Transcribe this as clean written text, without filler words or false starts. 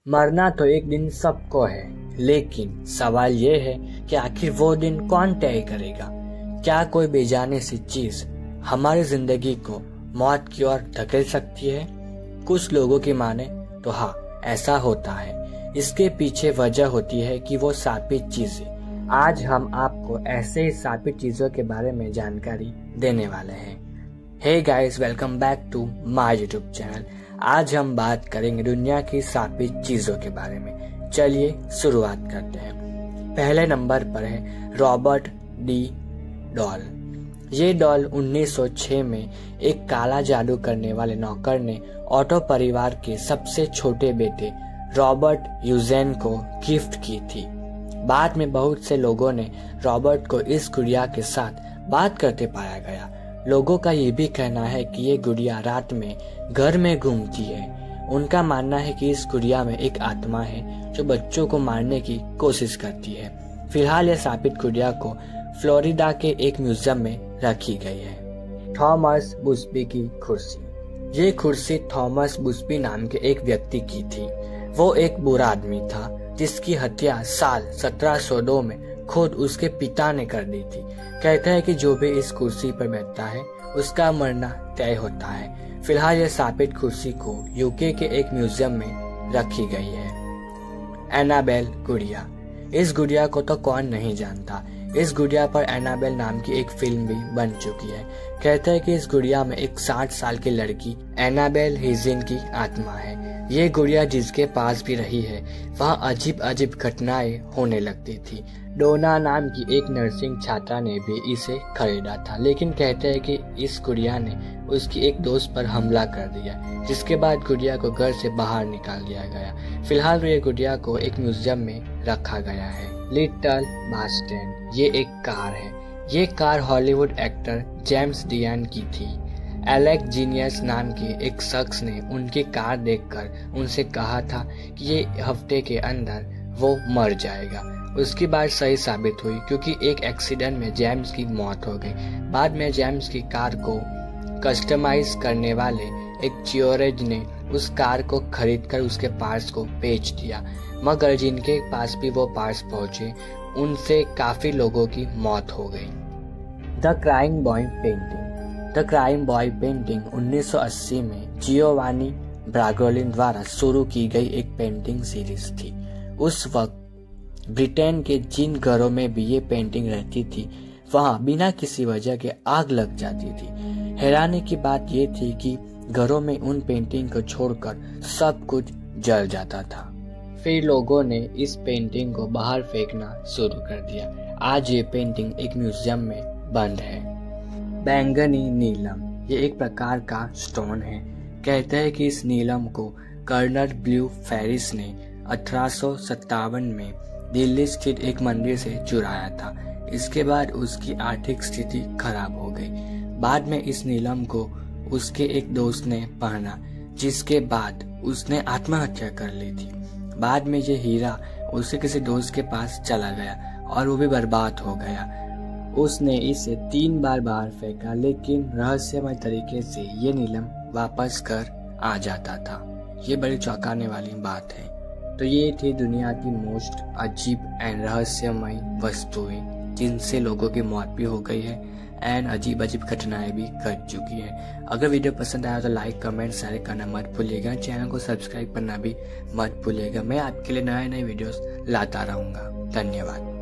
मरना तो एक दिन सबको है, लेकिन सवाल ये है कि आखिर वो दिन कौन तय करेगा। क्या कोई बेजाने सी चीज हमारी जिंदगी को मौत की ओर धकेल सकती है? कुछ लोगों की माने तो हाँ, ऐसा होता है। इसके पीछे वजह होती है कि वो शापित चीजें। आज हम आपको ऐसे ही शापित चीजों के बारे में जानकारी देने वाले हैं। Hey guys, welcome back to my YouTube channel. आज हम बात करेंगे दुनिया की शापित चीजों के बारे में। चलिए शुरुआत करते हैं। पहले नंबर पर है रॉबर्ट डी डॉल। ये डॉल 1906 में एक काला जादू करने वाले नौकर ने ऑटो परिवार के सबसे छोटे बेटे रॉबर्ट यूजेन को गिफ्ट की थी। बाद में बहुत से लोगों ने रॉबर्ट को इस गुड़िया के साथ बात करते पाया गया। लोगों का ये भी कहना है कि ये गुड़िया रात में घर में घूमती है। उनका मानना है कि इस गुड़िया में एक आत्मा है जो बच्चों को मारने की कोशिश करती है। फिलहाल यह शापित गुड़िया को फ्लोरिडा के एक म्यूजियम में रखी गई है। थॉमस बुशबी की कुर्सी। ये कुर्सी थॉमस बुशबी नाम के एक व्यक्ति की थी। वो एक बुरा आदमी था जिसकी हत्या साल 1702 में खुद उसके पिता ने कर दी थी। कहते हैं कि जो भी इस कुर्सी पर बैठता है उसका मरना तय होता है। फिलहाल यह शापित कुर्सी को यूके के एक म्यूजियम में रखी गई है। एनाबेल गुड़िया। इस गुड़िया को तो कौन नहीं जानता। इस गुड़िया पर एनाबेल नाम की एक फिल्म भी बन चुकी है। कहते हैं कि इस गुड़िया में एक 60 साल की लड़की एनाबेल हिजिन की आत्मा है। ये गुड़िया जिसके पास भी रही है वहाँ अजीब अजीब घटनाएं होने लगती थी। डोना नाम की एक नर्सिंग छात्रा ने भी इसे खरीदा था, लेकिन कहते हैं कि इस गुड़िया ने उसकी एक दोस्त पर हमला कर दिया, जिसके बाद गुड़िया को घर से बाहर निकाल दिया गया। फिलहाल ये गुड़िया को एक म्यूजियम में रखा गया है। Little Basten. ये एक कार है। ये कार हॉलीवुड एक्टर जेम्स डियान की थी। एलेक जीनियस नाम के एक शख्स ने उनकी कार देखकर उनसे कहा था कि ये हफ्ते के अंदर वो मर जाएगा। उसकी बात सही साबित हुई क्योंकि एक एक्सीडेंट में जेम्स की मौत हो गई। बाद में जेम्स की कार को कस्टमाइज करने वाले एक चियोरेज ने उस कार को खरीदकर उसके पार्ट्स को बेच दिया, मगर जिनके पास भी वो पार्ट्स पहुंचे उनसे काफी लोगों की मौत हो गई। The crying boy painting. The crying boy painting 1980 में जियोवानी ब्रागोलिन द्वारा शुरू की गई एक पेंटिंग सीरीज थी। उस वक्त ब्रिटेन के जिन घरों में भी ये पेंटिंग रहती थी वहाँ बिना किसी वजह के आग लग जाती थी। हैरानी की बात ये थी कि घरों में उन पेंटिंग को छोड़कर सब कुछ जल जाता था। फिर लोगों ने इस पेंटिंग को बाहर फेंकना शुरू कर दिया। आज ये पेंटिंग एक म्यूजियम में बंद है। बैंगनी नीलम। ये एक प्रकार का स्टोन है। कहते हैं कि इस नीलम को कर्नल ब्लू फेरिस ने 1857 में दिल्ली स्थित एक मंदिर से चुराया था। इसके बाद उसकी आर्थिक स्थिति खराब हो गई। बाद में इस नीलम को उसके एक दोस्त ने पहना, जिसके बाद उसने आत्महत्या कर ली थी। बाद में ये हीरा उसके किसी दोस्त के पास चला गया और वो भी बर्बाद हो गया। उसने इसे 3 बार बाहर फेंका, लेकिन रहस्यमय तरीके से ये नीलम वापस कर आ जाता था। ये बड़ी चौंकाने वाली बात है। तो ये थी दुनिया की मोस्ट अजीब एंड रहस्यमय वस्तुएं जिनसे लोगों की मौत भी हो गई है एंड अजीब अजीब घटनाएं भी घट चुकी है। अगर वीडियो पसंद आया तो लाइक, कमेंट, शेयर करना मत भूलिएगा। चैनल को सब्सक्राइब करना भी मत भूलिएगा। मैं आपके लिए नए नए वीडियोस लाता रहूंगा। धन्यवाद।